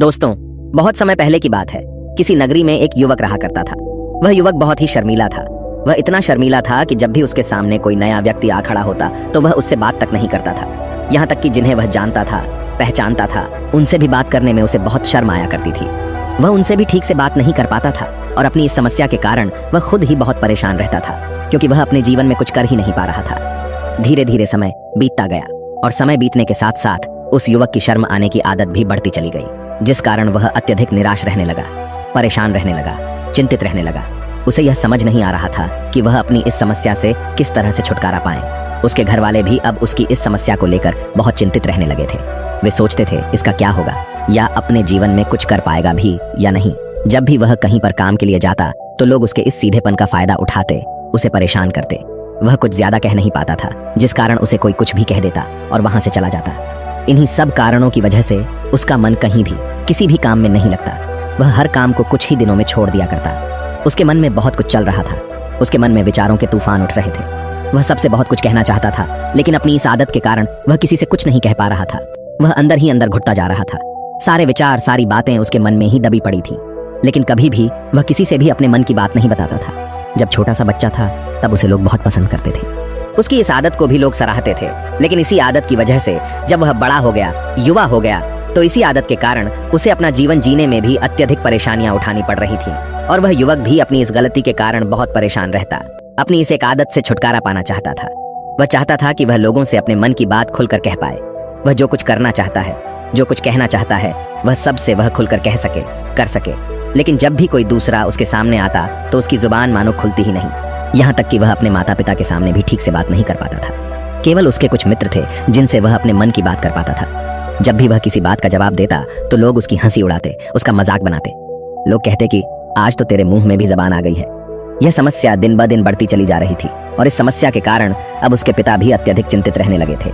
दोस्तों, बहुत समय पहले की बात है। किसी नगरी में एक युवक रहा करता था। वह युवक बहुत ही शर्मीला था। वह इतना शर्मीला था कि जब भी उसके सामने कोई नया व्यक्ति आ खड़ा होता तो वह उससे बात तक नहीं करता था। यहाँ तक कि जिन्हें वह जानता था, पहचानता था, उनसे भी बात करने में उसे बहुत शर्म आया करती थी। वह उनसे भी ठीक से बात नहीं कर पाता था और अपनी इस समस्या के कारण वह खुद ही बहुत परेशान रहता था, क्योंकि वह अपने जीवन में कुछ कर ही नहीं पा रहा था। धीरे धीरे समय बीतता गया और समय बीतने के साथ साथ उस युवक की शर्म आने की आदत भी बढ़ती चली गई, जिस कारण वह अत्यधिक निराश रहने लगा, परेशान रहने लगा, चिंतित रहने लगा। उसे यह समझ नहीं आ रहा था कि वह अपनी इस समस्या से किस तरह से छुटकारा पाए। उसके घर वाले भी अब उसकी इस समस्या को लेकर बहुत चिंतित रहने लगे थे। वे सोचते थे इसका क्या होगा, या अपने जीवन में कुछ कर पाएगा भी या नहीं। जब भी वह कहीं पर काम के लिए जाता तो लोग उसके इस सीधेपन का फायदा उठाते, उसे परेशान करते। वह कुछ ज्यादा कह नहीं पाता था, जिस कारण उसे कोई कुछ भी कह देता और वहां से चला जाता। इन्हीं सब कारणों की वजह से उसका मन कहीं भी किसी भी काम में नहीं लगता। वह हर काम को कुछ ही दिनों में छोड़ दिया करता। उसके मन में बहुत कुछ चल रहा था। उसके मन में विचारों के तूफान उठ रहे थे। वह सबसे बहुत कुछ कहना चाहता था, लेकिन अपनी इस आदत के कारण वह किसी से कुछ नहीं कह पा रहा था। वह अंदर ही अंदर घुटता जा रहा था। सारे विचार, सारी बातें उसके मन में ही दबी पड़ी थी, लेकिन कभी भी वह किसी से भी अपने मन की बात नहीं बताता था। जब छोटा सा बच्चा था तब उसे लोग बहुत पसंद करते थे। उसकी इस आदत को भी लोग सराहते थे, लेकिन इसी आदत की वजह से जब वह बड़ा हो गया, युवा हो गया, तो इसी आदत के कारण उसे अपना जीवन जीने में भी अत्यधिक परेशानियां उठानी पड़ रही थी। और वह युवक भी अपनी इस गलती के कारण बहुत परेशान रहता। अपनी इस एक आदत से छुटकारा पाना चाहता था। वह चाहता था कि वह लोगों से अपने मन की बात खुलकर कह पाए। वह जो कुछ करना चाहता है, जो कुछ कहना चाहता है, वह सबसे वह खुलकर कह सके, कर सके। लेकिन जब भी कोई दूसरा उसके सामने आता तो उसकी जुबान मानो खुलती ही नहीं। यहाँ तक कि वह अपने माता पिता के सामने भी ठीक से बात नहीं कर पाता था। केवल उसके कुछ मित्र थे जिनसे वह अपने मन की बात कर पाता था। जब भी वह किसी बात का जवाब देता तो लोग उसकी हंसी उड़ाते, उसका मजाक बनाते। लोग कहते कि आज तो तेरे मुंह में भी जबान आ गई है। यह समस्या दिन ब दिन बढ़ती चली जा रही थी और इस समस्या के कारण अब उसके पिता भी अत्यधिक चिंतित रहने लगे थे।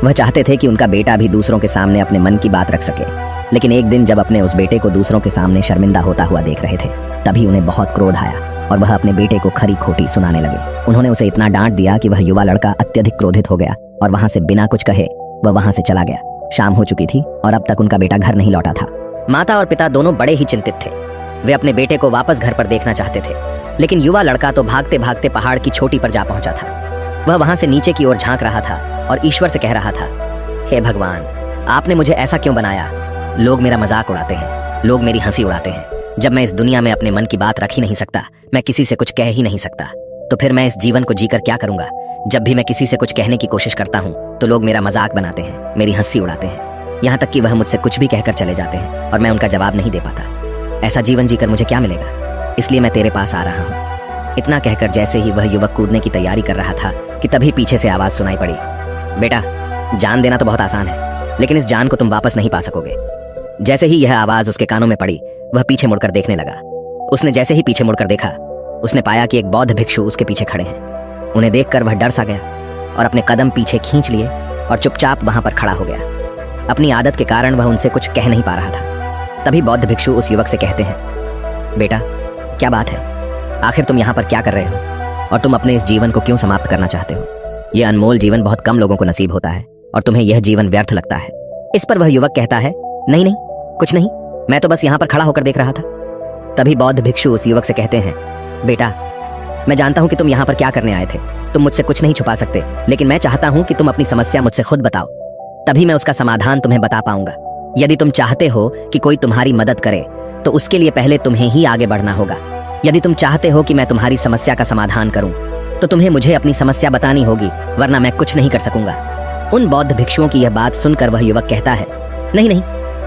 वह चाहते थे कि उनका बेटा भी दूसरों के सामने अपने मन की बात रख सके, लेकिन एक दिन जब अपने उस बेटे को दूसरों के सामने शर्मिंदा होता हुआ देख रहे थे, तभी उन्हें बहुत क्रोध आया और वह अपने बेटे को खरी खोटी सुनाने लगे। उन्होंने उसे इतना डांट दिया कि वह युवा लड़का अत्यधिक क्रोधित हो गया और वहां से बिना कुछ कहे वह वहां से चला गया। शाम हो चुकी थी और अब तक उनका बेटा घर नहीं लौटा था। माता और पिता दोनों बड़े ही चिंतित थे। वे अपने बेटे को वापस घर पर देखना चाहते थे, लेकिन युवा लड़का तो भागते भागते पहाड़ की चोटी पर जा पहुंचा था। वह वहां से नीचे की ओर झांक रहा था और ईश्वर से कह रहा था, हे भगवान, आपने मुझे ऐसा क्यों बनाया? लोग मेरा मजाक उड़ाते हैं, लोग मेरी हंसी उड़ाते हैं। जब मैं इस दुनिया में अपने मन की बात रख ही नहीं सकता, मैं किसी से कुछ कह ही नहीं सकता, तो फिर मैं इस जीवन को जीकर क्या करूंगा? जब भी मैं किसी से कुछ कहने की कोशिश करता हूँ तो लोग मेरा मजाक बनाते हैं, मेरी हंसी उड़ाते हैं। यहाँ तक कि वह मुझसे कुछ भी कहकर चले जाते हैं और मैं उनका जवाब नहीं दे पाता। ऐसा जीवन जीकर मुझे क्या मिलेगा? इसलिए मैं तेरे पास आ रहा हूँ। इतना कहकर जैसे ही वह युवक कूदने की तैयारी कर रहा था कि तभी पीछे से आवाज सुनाई पड़ी, बेटा, जान देना तो बहुत आसान है, लेकिन इस जान को तुम वापस नहीं पा सकोगे। जैसे ही यह आवाज उसके कानों में पड़ी, वह पीछे मुड़कर देखने लगा। उसने जैसे ही पीछे मुड़कर देखा, उसने पाया कि एक बौद्ध भिक्षु उसके पीछे खड़े हैं। उन्हें देखकर वह डर सा गया और अपने कदम पीछे खींच लिए और चुपचाप वहां पर खड़ा हो गया। अपनी आदत के कारण वह उनसे कुछ कह नहीं पा रहा था। तभी बौद्ध भिक्षु उस युवक से कहते हैं, बेटा, क्या बात है? आखिर तुम यहाँ पर क्या कर रहे हो और तुम अपने इस जीवन को क्यों समाप्त करना चाहते हो? यह अनमोल जीवन बहुत कम लोगों को नसीब होता है और तुम्हें यह जीवन व्यर्थ लगता है। इस पर वह युवक कहता है, नहीं नहीं, कुछ नहीं, मैं तो बस यहाँ पर खड़ा होकर देख रहा था। तभी बौद्ध भिक्षु उस युवक से कहते हैं, बेटा, मैं जानता हूँ कि तुम यहाँ पर क्या करने आए थे। तुम मुझसे कुछ नहीं छुपा सकते, लेकिन मैं चाहता हूँ कि तुम अपनी समस्या मुझसे खुद बताओ, तभी मैं उसका समाधान तुम्हें बता पाऊंगा। यदि तुम चाहते हो कि कोई तुम्हारी मदद करे तो उसके लिए पहले तुम्हें ही आगे बढ़ना होगा। यदि तुम चाहते हो कि मैं तुम्हारी समस्या का समाधान करूं तो तुम्हें मुझे अपनी समस्या बतानी होगी, वरना मैं कुछ नहीं कर सकूंगा। उन बौद्ध भिक्षुओं की यह बात सुनकर वह युवक कहता है, नहीं नहीं,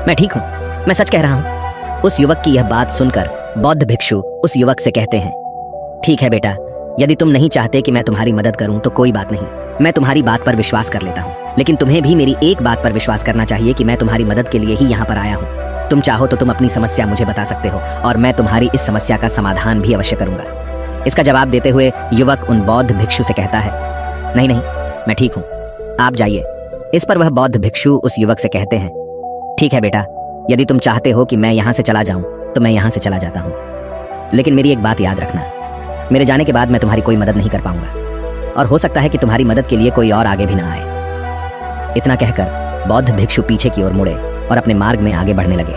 मैं ठीक हूं, मैं सच कह रहा हूं। उस युवक की यह बात सुनकर बौद्ध भिक्षु उस युवक से कहते हैं, ठीक है बेटा, यदि तुम नहीं चाहते कि मैं तुम्हारी मदद करूं तो कोई बात नहीं, मैं तुम्हारी बात पर विश्वास कर लेता हूं। लेकिन तुम्हें भी मेरी एक बात पर विश्वास करना चाहिए कि मैं तुम्हारी मदद के लिए ही यहाँ पर आया हूँ। तुम चाहो तो तुम अपनी समस्या मुझे बता सकते हो और मैं तुम्हारी इस समस्या का समाधान भी अवश्य करूंगा। इसका जवाब देते हुए युवक उन बौद्ध भिक्षु से कहता है, नहीं नहीं, मैं ठीक हूँ, आप जाइए। इस पर वह बौद्ध भिक्षु उस युवक से कहते हैं, ठीक है बेटा, यदि तुम चाहते हो कि मैं यहाँ से चला जाऊं तो मैं यहाँ से चला जाता हूँ, लेकिन मेरी एक बात याद रखना, मेरे जाने के बाद मैं तुम्हारी कोई मदद नहीं कर पाऊंगा और हो सकता है कि तुम्हारी मदद के लिए कोई और आगे भी ना आए। इतना कहकर बौद्ध भिक्षु पीछे की ओर मुड़े और अपने मार्ग में आगे बढ़ने लगे।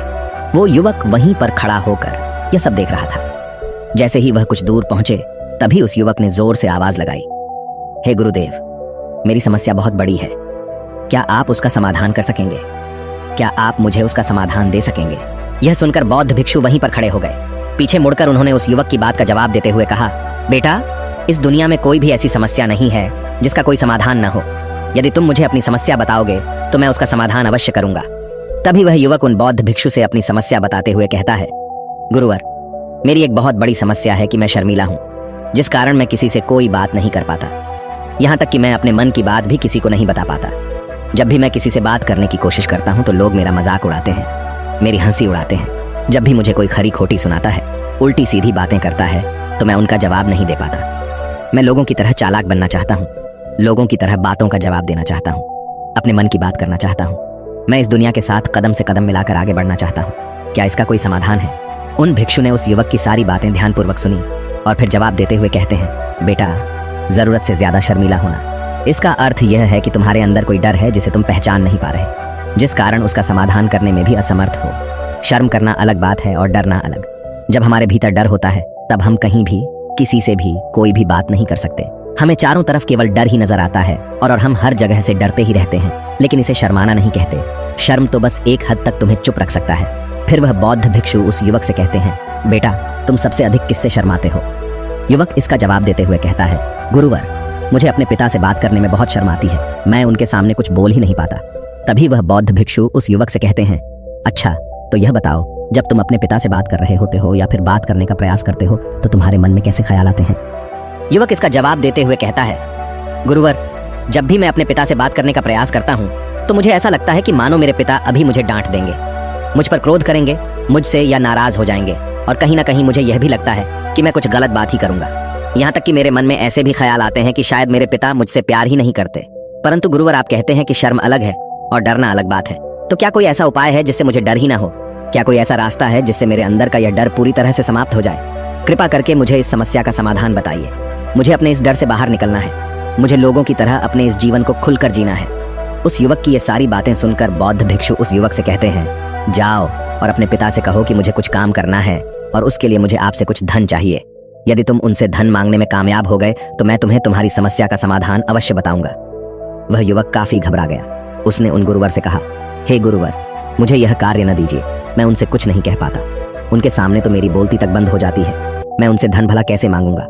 वो युवक वहीं पर खड़ा होकर यह सब देख रहा था। जैसे ही वह कुछ दूर पहुंचे तभी उस युवक ने जोर से आवाज लगाई, हे गुरुदेव, मेरी समस्या बहुत बड़ी है, क्या आप उसका समाधान कर सकेंगे? क्या आप मुझे उसका समाधान दे सकेंगे? यह सुनकर बौद्ध भिक्षु वहीं पर खड़े हो गए। पीछे मुड़कर उन्होंने उस युवक की बात का जवाब देते हुए कहा, बेटा, इस दुनिया में कोई भी ऐसी समस्या नहीं है जिसका कोई समाधान न हो। यदि तुम मुझे अपनी समस्या बताओगे तो मैं उसका समाधान अवश्य करूंगा। तभी वह युवक उन बौद्ध भिक्षु से अपनी समस्या बताते हुए कहता है, गुरुवर, मेरी एक बहुत बड़ी समस्या है कि मैं शर्मीला हूँ, जिस कारण मैं किसी से कोई बात नहीं कर पाता। यहाँ तक कि मैं अपने मन की बात भी किसी को नहीं बता पाता। जब भी मैं किसी से बात करने की कोशिश करता हूँ तो लोग मेरा मजाक उड़ाते हैं, मेरी हंसी उड़ाते हैं। जब भी मुझे कोई खरी खोटी सुनाता है, उल्टी सीधी बातें करता है, तो मैं उनका जवाब नहीं दे पाता। मैं लोगों की तरह चालाक बनना चाहता हूँ, लोगों की तरह बातों का जवाब देना चाहता हूँ, अपने मन की बात करना चाहता हूँ। मैं इस दुनिया के साथ कदम से कदम मिलाकर आगे बढ़ना चाहता हूँ। क्या इसका कोई समाधान है? उन भिक्षु ने उस युवक की सारी बातें ध्यानपूर्वक सुनी और फिर जवाब देते हुए कहते हैं, बेटा, जरूरत से ज्यादा शर्मीला होना, इसका अर्थ यह है कि तुम्हारे अंदर कोई डर है जिसे तुम पहचान नहीं पा रहे, जिस कारण उसका समाधान करने में भी असमर्थ हो। शर्म करना अलग बात है और डरना अलग। जब हमारे भीतर डर होता है तब हम कहीं भी, किसी से भी कोई भी बात नहीं कर सकते। हमें चारों तरफ केवल डर ही नजर आता है और हम हर जगह से डरते ही रहते हैं, लेकिन इसे शर्माना नहीं कहते। शर्म तो बस एक हद तक तुम्हें चुप रख सकता है। फिर वह बौद्ध भिक्षु उस युवक से कहते हैं, बेटा, तुम सबसे अधिक किससे शर्माते हो? युवक इसका जवाब देते हुए कहता है, गुरुवर, मुझे अपने पिता से बात करने में बहुत शर्म आती है, मैं उनके सामने कुछ बोल ही नहीं पाता। तभी वह बौद्ध भिक्षु उस युवक से कहते हैं, अच्छा, तो यह बताओ, जब तुम अपने पिता से बात कर रहे होते हो या फिर बात करने का प्रयास करते हो तो तुम्हारे मन में कैसे ख्याल आते हैं? युवक इसका जवाब देते हुए कहता है, गुरुवर, जब भी मैं अपने पिता से बात करने का प्रयास करता हूँ तो मुझे ऐसा लगता है कि मानो मेरे पिता अभी मुझे डांट देंगे, मुझ पर क्रोध करेंगे, मुझसे या नाराज हो जाएंगे, और कहीं ना कहीं मुझे यह भी लगता है कि मैं कुछ गलत बात ही करूंगा। यहाँ तक कि मेरे मन में ऐसे भी ख्याल आते हैं कि शायद मेरे पिता मुझसे प्यार ही नहीं करते। परंतु गुरुवर, आप कहते हैं कि शर्म अलग है और डरना अलग बात है, तो क्या कोई ऐसा उपाय है जिससे मुझे डर ही ना हो? क्या कोई ऐसा रास्ता है जिससे मेरे अंदर का यह डर पूरी तरह से समाप्त हो जाए? कृपा करके मुझे इस समस्या का समाधान बताइए। मुझे अपने इस डर से बाहर निकलना है, मुझे लोगों की तरह अपने इस जीवन को खुलकर जीना है। उस युवक की ये सारी बातें सुनकर बौद्ध भिक्षु उस युवक से कहते हैं, जाओ और अपने पिता से कहो कि मुझे कुछ काम करना है और उसके लिए मुझे आपसे कुछ धन चाहिए। यदि तुम उनसे धन मांगने में कामयाब हो गए तो मैं तुम्हें तुम्हारी समस्या का समाधान अवश्य बताऊंगा। वह युवक काफी घबरा गया। उसने उन गुरुवर से कहा, हे गुरुवर, मुझे यह कार्य न दीजिए, मैं उनसे कुछ नहीं कह पाता। उनके सामने तो मेरी बोलती तक बंद हो जाती है, मैं उनसे धन भला कैसे मांगूंगा?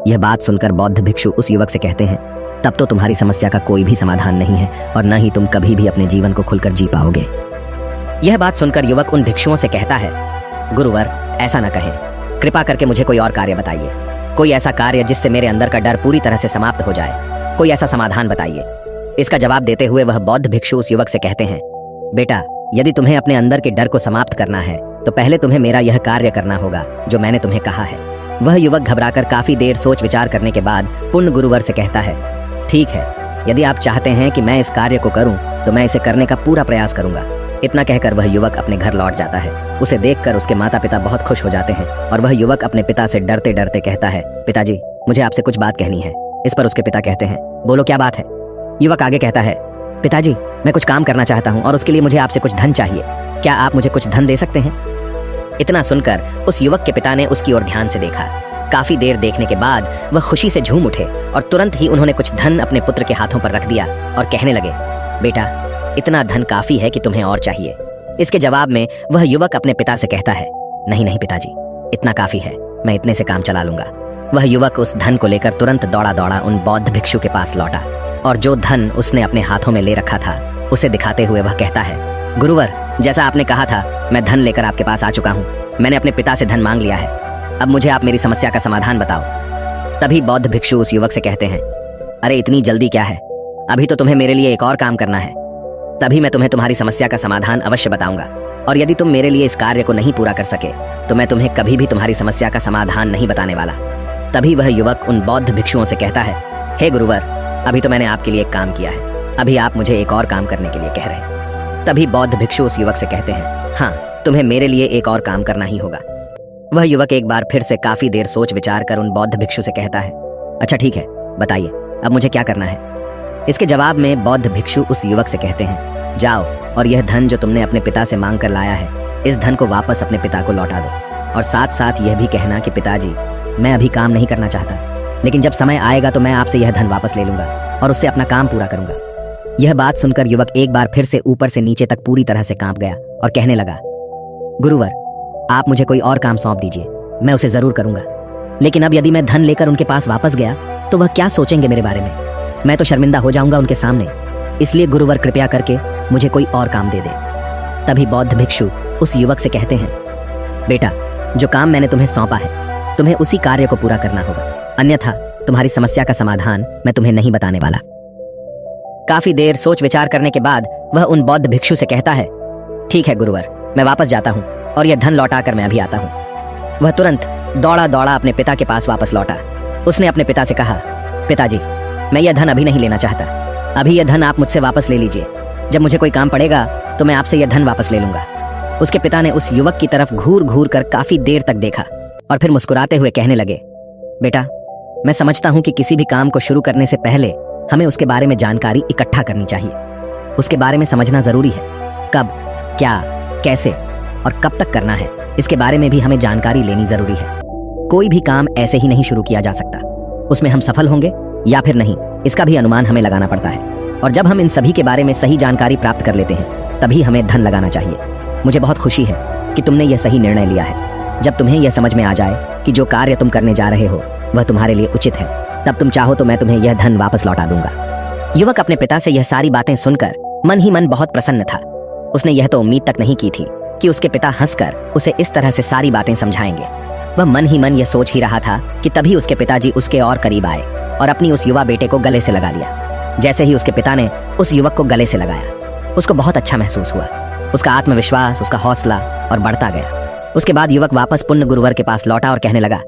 यह बात सुनकर बौद्ध भिक्षु उस युवक से कहते हैं, तब तो तुम्हारी समस्या का कोई भी समाधान नहीं है और न ही तुम कभी भी अपने जीवन को खुलकर जी पाओगे। यह बात सुनकर युवक उन भिक्षुओं से कहता है, गुरुवर, ऐसा न कहें, कृपा करके मुझे कोई और कार्य बताइए, कोई ऐसा कार्य जिससे मेरे अंदर का डर पूरी तरह से समाप्त हो जाए, कोई ऐसा समाधान बताइए। इसका जवाब देते हुए वह बौद्ध भिक्षु उस युवक से कहते हैं, बेटा, यदि तुम्हें अपने अंदर के डर को समाप्त करना है तो पहले तुम्हें मेरा यह कार्य करना होगा जो मैंने तुम्हें कहा है। वह युवक घबराकर काफी देर सोच विचार करने के बाद पुण्य गुरुवर से कहता है, ठीक है, यदि आप चाहते हैं कि मैं इस कार्य को करूं तो मैं इसे करने का पूरा प्रयास करूंगा। इतना कहकर वह युवक अपने घर लौट जाता है। उसे देखकर उसके माता पिता बहुत खुश हो जाते हैं और वह युवक अपने पिता से डरते डरते कहता है, पिताजी, मुझे आपसे कुछ बात कहनी है। इस पर उसके पिता कहते हैं, बोलो, क्या बात है? युवक आगे कहता है, पिताजी, मैं कुछ काम करना चाहता हूँ और उसके लिए मुझे आपसे कुछ धन चाहिए, क्या आप मुझे कुछ धन दे सकते हैं? इतना सुनकर उस युवक के पिता ने उसकी ओर ध्यान से देखा। काफी देर देखने के बाद वह खुशी से झूम उठे और तुरंत ही उन्होंने कुछ धन अपने पुत्र के हाथों पर रख दिया और कहने लगे, बेटा, इतना धन काफी है कि तुम्हें और चाहिए? इसके जवाब में वह युवक अपने पिता से कहता है, नहीं नहीं पिताजी, इतना काफी है, मैं इतने से काम चला लूंगा। वह युवक उस धन को लेकर तुरंत दौड़ा दौड़ा उन बौद्ध भिक्षु के पास लौटा और जो धन उसने अपने हाथों में ले रखा था उसे दिखाते हुए वह कहता है, गुरुवर, जैसा आपने कहा था, मैं धन लेकर आपके पास आ चुका हूँ। मैंने अपने पिता से धन मांग लिया है, अब मुझे आप मेरी समस्या का समाधान बताओ। तभी बौद्ध भिक्षु उस युवक से कहते हैं, अरे इतनी जल्दी क्या है, अभी तो तुम्हें मेरे लिए एक और काम करना है, तभी मैं तुम्हें तुम्हारी समस्या का समाधान अवश्य बताऊंगा। और यदि तुम मेरे लिए इस कार्य को नहीं पूरा कर सके तो मैं तुम्हें कभी भी तुम्हारी समस्या का समाधान नहीं बताने वाला। तभी वह युवक उन बौद्ध भिक्षुओं से कहता है, हे गुरुवर, अभी तो मैंने आपके लिए एक काम किया है, अभी आप मुझे एक और काम करने के लिए कह रहे हैं। तभी बौद्ध भिक्षु उस युवक से कहते हैं, हाँ, तुम्हें मेरे लिए एक और काम करना ही होगा। वह युवक एक बार फिर से काफी देर सोच विचार कर उन बौद्ध भिक्षु से कहता है, अच्छा ठीक है, बताइए अब मुझे क्या करना है? इसके जवाब में बौद्ध भिक्षु उस युवक से कहते हैं, जाओ और यह धन जो तुमने अपने पिता से मांग कर लाया है इस धन को वापस अपने पिता को लौटा दो और साथ साथ यह भी कहना कि पिताजी, मैं अभी काम नहीं करना चाहता, लेकिन जब समय आएगा तो मैं आपसे यह धन वापस ले लूंगा और उससे अपना काम पूरा करूंगा। यह बात सुनकर युवक एक बार फिर से ऊपर से नीचे तक पूरी तरह से कांप गया और कहने लगा, गुरुवर, आप मुझे कोई और काम सौंप दीजिए, मैं उसे जरूर करूंगा। लेकिन अब यदि मैं धन लेकर उनके पास वापस गया तो वह क्या सोचेंगे मेरे बारे में? मैं तो शर्मिंदा हो जाऊंगा उनके सामने। इसलिए गुरुवर, कृपया करके मुझे कोई और काम दे दे। तभी बौद्ध भिक्षु उस युवक से कहते हैं, बेटा, जो काम मैंने तुम्हें सौंपा है, तुम्हें उसी कार्य को पूरा करना होगा, अन्यथा तुम्हारी समस्या का समाधान मैं तुम्हें नहीं बताने वाला। काफी देर सोच विचार करने के बाद वह उन बौद्ध भिक्षु से कहता है, ठीक है गुरुवर, मैं वापस जाता हूँ और यह धन लौटा कर मैं अभी आता हूँ। वह तुरंत दौड़ा दौड़ा अपने पिता के पास वापस लौटा। उसने अपने पिता से कहा, पिताजी, मैं यह धन अभी नहीं लेना चाहता, अभी यह धन आप मुझसे वापस ले लीजिए। जब मुझे कोई काम पड़ेगा तो मैं आपसे यह धन वापस ले लूंगा। उसके पिता ने उस युवक की तरफ घूर घूर कर काफी देर तक देखा और फिर मुस्कुराते हुए कहने लगे, बेटा, मैं समझता हूं कि किसी भी काम को शुरू करने से पहले हमें उसके बारे में जानकारी इकट्ठा करनी चाहिए। उसके बारे में समझना जरूरी है। कब, क्या, कैसे और कब तक करना है, इसके बारे में भी हमें जानकारी लेनी जरूरी है। कोई भी काम ऐसे ही नहीं शुरू किया जा सकता। उसमें हम सफल होंगे या फिर नहीं, इसका भी अनुमान हमें लगाना पड़ता है। और जब हम इन सभी के बारे में सही जानकारी प्राप्त कर लेते हैं तभी हमें धन लगाना चाहिए। मुझे बहुत खुशी है कि तुमने यह सही निर्णय लिया है। जब तुम्हें यह समझ में आ जाए कि जो कार्य तुम करने जा रहे हो वह तुम्हारे लिए उचित है, तब तुम चाहो तो मैं तुम्हें यह धन वापस लौटा दूंगा। युवक अपने पिता से यह सारी बातें सुनकर मन ही मन बहुत प्रसन्न था। उसने यह तो उम्मीद तक नहीं की थी कि उसके पिता हंसकर उसे इस तरह से सारी बातें समझाएंगे। वह मन ही मन यह सोच ही रहा था कि तभी उसके पिताजी उसके और करीब आए और अपनी उस युवा बेटे को गले से लगा लिया। जैसे ही उसके पिता ने उस युवक को गले से लगाया, उसको बहुत अच्छा महसूस हुआ। उसका आत्मविश्वास, उसका हौसला और बढ़ता गया। उसके बाद युवक वापस पुण्य गुरुवर के पास लौटा और कहने लगा,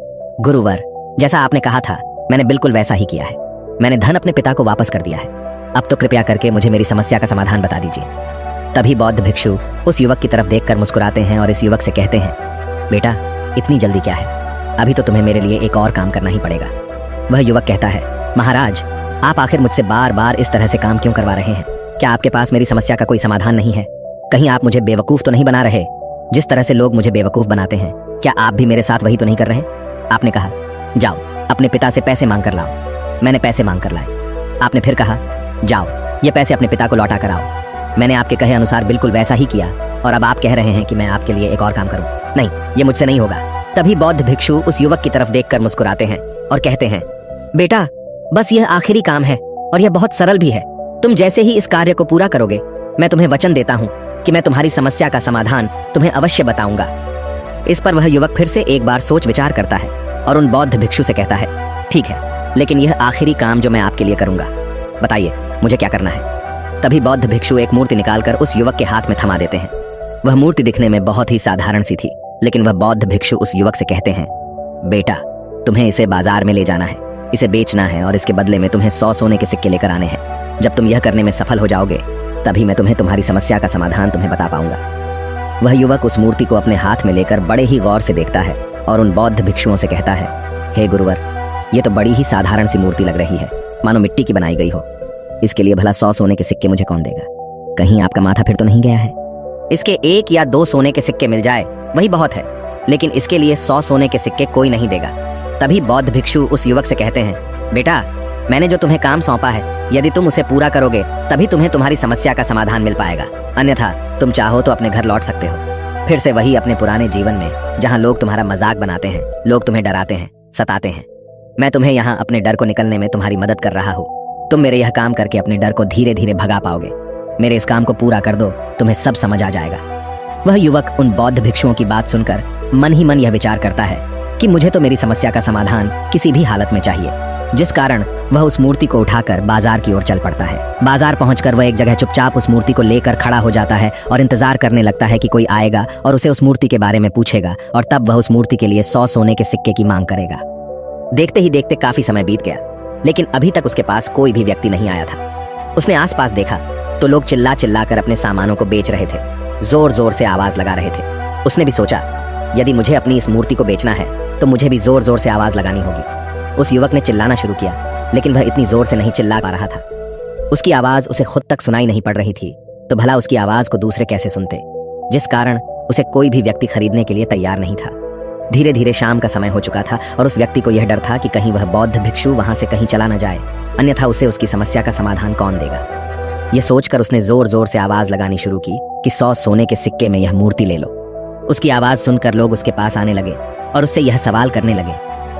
गुरुवर, जैसा आपने कहा था मैंने बिल्कुल वैसा ही किया है। मैंने धन अपने पिता को वापस कर दिया है। अब तो कृपया करके मुझे मेरी समस्या का समाधान बता दीजिए। तभी बौद्ध भिक्षु उस युवक की तरफ देखकर मुस्कुराते हैं और इस युवक से कहते हैं, बेटा, इतनी जल्दी क्या है, अभी तो तुम्हें मेरे लिए एक और काम करना ही पड़ेगा। वह युवक कहता है, महाराज, आप आखिर मुझसे बार बार इस तरह से काम क्यों करवा रहे हैं? क्या आपके पास मेरी समस्या का कोई समाधान नहीं है? कहीं आप मुझे बेवकूफ तो नहीं बना रहे? जिस तरह से लोग मुझे बेवकूफ बनाते हैं, क्या आप भी मेरे साथ वही तो नहीं कर रहे? आपने कहा, जाओ अपने पिता से पैसे मांग कर लाओ। मैंने पैसे मांग कर लाए। आपने फिर कहा, जाओ ये पैसे अपने पिता को लौटा कर आओ। मैंने आपके कहे अनुसार बिल्कुल वैसा ही किया और अब आप कह रहे हैं कि मैं आपके लिए एक और काम करूं। नहीं, ये मुझसे नहीं होगा। तभी बौद्ध भिक्षु उस युवक की तरफ देखकर मुस्कुराते हैं और कहते हैं, बेटा, बस यह आखिरी काम है और यह बहुत सरल भी है। तुम जैसे ही इस कार्य को पूरा करोगे, मैं तुम्हें वचन देता हूँ कि मैं तुम्हारी समस्या का समाधान तुम्हें अवश्य बताऊंगा। इस पर वह युवक फिर से एक बार सोच विचार करता है और उन बौद्ध भिक्षु से कहता है, ठीक है, लेकिन यह आखिरी काम जो मैं आपके लिए करूंगा, बताइए मुझे क्या करना है? तभी बौद्ध भिक्षु एक मूर्ति निकालकर उस युवक के हाथ में थमा देते हैं। वह मूर्ति दिखने में बहुत ही साधारण सी थी, लेकिन वह बौद्ध भिक्षु उस युवक से कहते हैं, बेटा, तुम्हें इसे बाजार में ले जाना है, इसे बेचना है और इसके बदले में तुम्हें 100 सोने के सिक्के लेकर आने हैं। जब तुम यह करने में सफल हो जाओगे तभी मैं तुम्हें तुम्हारी समस्या का समाधान तुम्हें बता पाऊंगा। वह युवक उस मूर्ति को अपने हाथ में लेकर बड़े ही गौर से देखता है और उन बौद्ध भिक्षुओं से कहता है, हे गुरुवर, ये तो बड़ी ही साधारण सी मूर्ति लग रही है, मानो मिट्टी की बनाई गई हो। इसके लिए भला 100 सोने के सिक्के मुझे कौन देगा? कहीं आपका माथा फिर तो नहीं गया है? इसके 1 या 2 सोने के सिक्के मिल जाए वही बहुत है, लेकिन इसके लिए 100 सोने के सिक्के कोई नहीं देगा। तभी बौद्ध भिक्षु उस युवक से कहते हैं, बेटा, मैंने जो तुम्हें काम सौंपा है, यदि तुम उसे पूरा करोगे तभी तुम्हें तुम्हारी समस्या का समाधान मिल पाएगा, अन्यथा तुम चाहो तो अपने घर लौट सकते हो, फिर से वही अपने पुराने जीवन में जहां लोग तुम्हारा मजाक बनाते हैं, लोग तुम्हें डराते हैं, सताते हैं। मैं तुम्हें यहाँ अपने डर को निकलने में तुम्हारी मदद कर रहा हूँ। तुम मेरे यह काम करके अपने डर को धीरे धीरे भगा पाओगे। मेरे इस काम को पूरा कर दो, तुम्हें सब समझ आ जाएगा। वह युवक उन बौद्ध भिक्षुओं की बात सुनकर मन ही मन यह विचार करता है कि मुझे तो मेरी समस्या का समाधान किसी भी हालत में चाहिए, जिस कारण वह उस मूर्ति को उठाकर बाजार की ओर चल पड़ता है। बाजार पहुंचकर वह एक जगह चुपचाप उस मूर्ति को लेकर खड़ा हो जाता है और इंतजार करने लगता है कि कोई आएगा और उसे उस मूर्ति के बारे में पूछेगा और तब वह उस मूर्ति के लिए 100 सोने के सिक्के की मांग करेगा। देखते ही देखते काफी समय बीत गया, लेकिन अभी तक उसके पास कोई भी व्यक्ति नहीं आया था। उसने आसपास देखा तो लोग चिल्ला चिल्ला कर अपने सामानों को बेच रहे थे, जोर जोर से आवाज लगा रहे थे। उसने भी सोचा, यदि मुझे अपनी इस मूर्ति को बेचना है तो मुझे भी जोर जोर से आवाज लगानी होगी। उस युवक ने चिल्लाना शुरू किया, लेकिन वह इतनी जोर से नहीं चिल्ला पा रहा था। उसकी आवाज उसे खुद तक सुनाई नहीं पड़ रही थी, तो भला उसकी आवाज को दूसरे कैसे सुनते, जिस कारण उसे कोई भी व्यक्ति खरीदने के लिए तैयार नहीं था। धीरे धीरे शाम का समय हो चुका था और उस व्यक्ति को यह डर था कि कहीं वह बौद्ध भिक्षु वहां से कहीं चला न जाए, अन्यथा उसे उसकी समस्या का समाधान कौन देगा। यह सोचकर उसने जोर जोर से आवाज लगानी शुरू की कि 100 सोने के सिक्के में यह मूर्ति ले लो। उसकी आवाज सुनकर लोग उसके पास आने लगे और उससे यह सवाल करने लगे,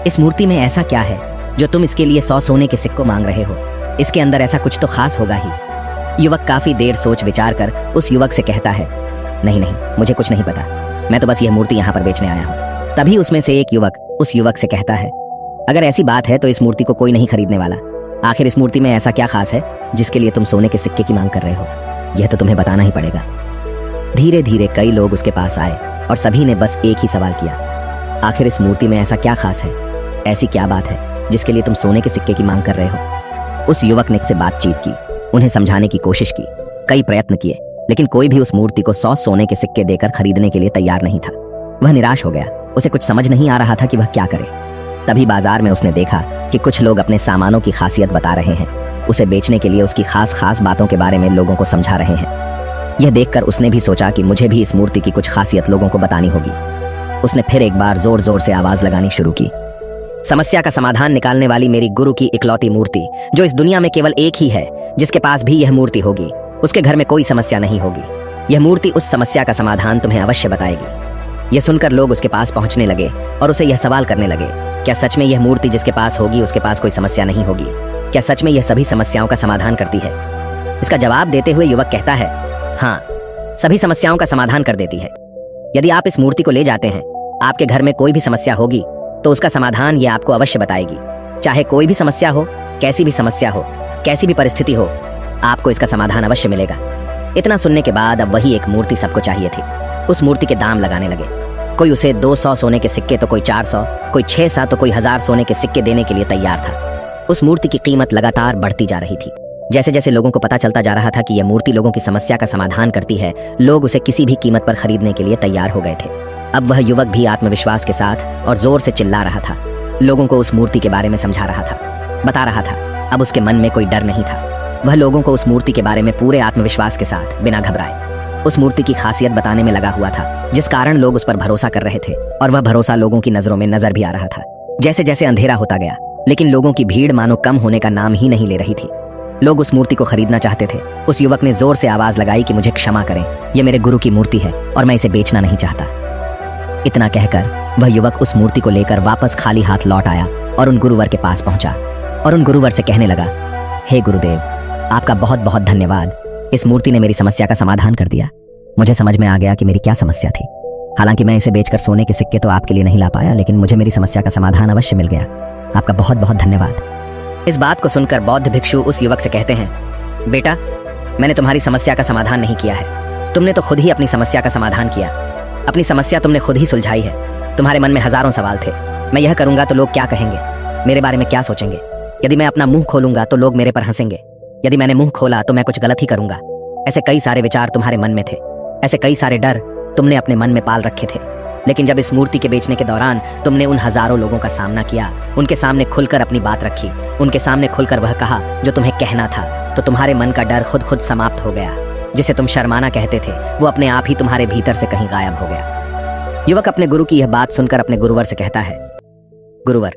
इस मूर्ति में ऐसा क्या है जो तुम इसके लिए 100 सोने के सिक्कों मांग रहे हो? इसके अंदर ऐसा कुछ तो खास होगा ही। युवक काफी देर सोच विचार कर उस युवक से कहता है, नहीं नहीं, मुझे कुछ नहीं पता, मैं तो बस यह मूर्ति यहाँ पर बेचने आया हूँ। तभी उसमें से एक युवक उस युवक से कहता है, अगर ऐसी बात है तो इस मूर्ति को कोई नहीं खरीदने वाला। आखिर इस मूर्ति में ऐसा क्या खास है जिसके लिए तुम सोने के सिक्के की मांग कर रहे हो? यह तो तुम्हें बताना ही पड़ेगा। धीरे धीरे कई लोग उसके पास आए और सभी ने बस एक ही सवाल किया, आखिर इस मूर्ति में ऐसा क्या खास है, ऐसी क्या बात है जिसके लिए तुम सोने के सिक्के की मांग कर रहे हो? उस युवक ने से बातचीत की, उन्हें समझाने की कोशिश की, कई प्रयत्न किए, लेकिन कोई भी उस मूर्ति को 100 सोने के सिक्के देकर खरीदने के लिए तैयार नहीं था। वह निराश हो गया, उसे कुछ समझ नहीं आ रहा था कि वह क्या करे। तभी बाजार में उसने देखा कि कुछ लोग अपने सामानों की खासियत बता रहे हैं, उसे बेचने के लिए उसकी खास बातों के बारे में लोगों को समझा रहे हैं। यह देखकर उसने भी सोचा कि मुझे भी इस मूर्ति की कुछ खासियत लोगों को बतानी होगी। उसने फिर एक बार जोर जोर से आवाज लगानी शुरू की, समस्या का समाधान निकालने वाली मेरी गुरु की इकलौती मूर्ति, जो इस दुनिया में केवल एक ही है, जिसके पास भी यह मूर्ति होगी उसके घर में कोई समस्या नहीं होगी। यह मूर्ति उस समस्या का समाधान तुम्हें अवश्य बताएगी। यह सुनकर लोग उसके पास पहुंचने लगे और उसे यह सवाल करने लगे, क्या सच में यह मूर्ति जिसके पास होगी उसके पास कोई समस्या नहीं होगी? क्या सच में यह सभी समस्याओं का समाधान करती है? इसका जवाब देते हुए युवक कहता है, हाँ, सभी समस्याओं का समाधान कर देती है। यदि आप इस मूर्ति को ले जाते हैं, आपके घर में कोई भी समस्या होगी तो उसका समाधान ये आपको अवश्य बताएगी। चाहे कोई भी समस्या हो, कैसी भी समस्या हो, कैसी भी परिस्थिति हो, आपको इसका समाधान अवश्य मिलेगा। इतना सुनने के बाद अब वही एक मूर्ति सबको चाहिए थी। उस मूर्ति के दाम लगाने लगे। कोई उसे 200 सोने के सिक्के तो कोई 400, कोई 600 तो कोई 1000 सोने के सिक्के देने के लिए तैयार था। उस मूर्ति की कीमत लगातार बढ़ती जा रही थी। जैसे जैसे लोगों को पता चलता जा रहा था कि यह मूर्ति लोगों की समस्या का समाधान करती है, लोग उसे किसी भी कीमत पर खरीदने के लिए तैयार हो गए थे। अब वह युवक भी आत्मविश्वास के साथ और जोर से चिल्ला रहा था, लोगों को उस मूर्ति के बारे में समझा रहा था, बता रहा था। अब उसके मन में कोई डर नहीं था। वह लोगों को उस मूर्ति के बारे में पूरे आत्मविश्वास के साथ बिना घबराए उस मूर्ति की खासियत बताने में लगा हुआ था, जिस कारण लोग उस पर भरोसा कर रहे थे और वह भरोसा लोगों की नजरों में नजर भी आ रहा था। जैसे जैसे अंधेरा होता गया, लेकिन लोगों की भीड़ मानो कम होने का नाम ही नहीं ले रही थी। लोग उस मूर्ति को खरीदना चाहते थे। उस युवक ने जोर से आवाज लगाई कि मुझे क्षमा करें, यह मेरे गुरु की मूर्ति है और मैं इसे बेचना नहीं चाहता। इतना कहकर वह युवक उस मूर्ति को लेकर वापस खाली हाथ लौट आया और उन गुरुवर के पास पहुंचा और उन गुरुवर से कहने लगा, हे गुरुदेव, आपका बहुत बहुत धन्यवाद। इस मूर्ति ने मेरी समस्या का समाधान कर दिया। मुझे समझ में आ गया कि मेरी क्या समस्या थी। हालांकि मैं इसे बेचकर सोने के सिक्के तो आपके लिए नहीं ला पाया, लेकिन मुझे मेरी समस्या का समाधान अवश्य मिल गया। आपका बहुत बहुत धन्यवाद। इस बात को सुनकर बौद्ध भिक्षु उस युवक से कहते हैं, बेटा, मैंने तुम्हारी समस्या का समाधान नहीं किया है, तुमने तो खुद ही अपनी समस्या का समाधान किया। अपनी समस्या तुमने खुद ही सुलझाई है। तुम्हारे मन में हजारों सवाल थे, मैं यह करूंगा तो लोग क्या कहेंगे, मेरे बारे में क्या सोचेंगे, यदि मैं अपना मुंह खोलूंगा तो लोग मेरे पर हंसेंगे, यदि मैंने मुंह खोला तो मैं कुछ गलत ही करूंगा। ऐसे कई सारे विचार तुम्हारे मन में थे, ऐसे कई सारे डर तुमने अपने मन में पाल रखे थे। लेकिन जब इस मूर्ति के बेचने के दौरान तुमने उन हजारों लोगों का सामना किया, उनके सामने खुलकर अपनी बात रखी, उनके सामने खुलकर वह कहा जो तुम्हें कहना था, तो तुम्हारे मन का डर खुद समाप्त हो गया। जिसे तुम शर्माना कहते थे, वो अपने आप ही तुम्हारे भीतर से कहीं गायब हो गया। युवक अपने गुरु की यह बात सुनकर अपने गुरुवर से कहता है, गुरुवर,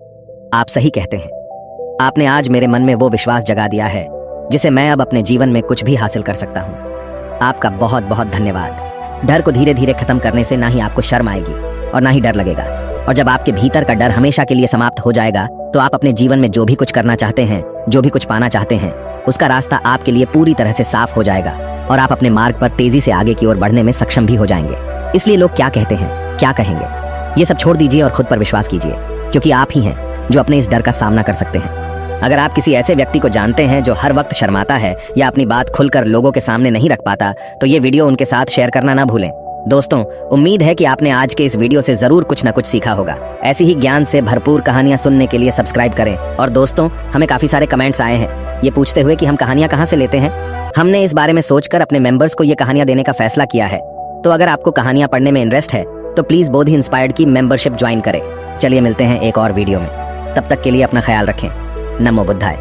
आप सही कहते हैं। आपने आज मेरे मन में वो विश्वास जगा दिया है जिसे मैं अब अपने जीवन में कुछ भी हासिल कर सकता हूँ। आपका बहुत बहुत धन्यवाद। डर को धीरे धीरे खत्म करने से ना ही आपको शर्म आएगी और ना ही डर लगेगा। और जब आपके भीतर का डर हमेशा के लिए समाप्त हो जाएगा, तो आप अपने जीवन में जो भी कुछ करना चाहते हैं, जो भी कुछ पाना चाहते हैं, उसका रास्ता आपके लिए पूरी तरह से साफ हो जाएगा और आप अपने मार्ग पर तेजी से आगे की ओर बढ़ने में सक्षम भी हो जाएंगे। इसलिए लोग क्या कहते हैं, क्या कहेंगे, ये सब छोड़ दीजिए और खुद पर विश्वास कीजिए, क्योंकि आप ही हैं जो अपने इस डर का सामना कर सकते हैं। अगर आप किसी ऐसे व्यक्ति को जानते हैं जो हर वक्त शर्माता है या अपनी बात खुलकर लोगों के सामने नहीं रख पाता, तो ये वीडियो उनके साथ शेयर करना ना भूलें। दोस्तों, उम्मीद है कि आपने आज के इस वीडियो से जरूर कुछ न कुछ सीखा होगा। ऐसी ही ज्ञान से भरपूर कहानियां सुनने के लिए सब्सक्राइब करें। और दोस्तों, हमें काफी सारे कमेंट्स आए हैं ये पूछते हुए कि हम कहानियां कहां से लेते हैं। हमने इस बारे में सोचकर अपने मेंबर्स को ये कहानियां देने का फैसला किया है। तो अगर आपको कहानियां पढ़ने में इंटरेस्ट है तो प्लीज बोधि इंस्पायर्ड की मेंबरशिप ज्वाइन करें। चलिए मिलते हैं एक और वीडियो में, तब तक के लिए अपना ख्याल रखें। नमो बुद्धाय।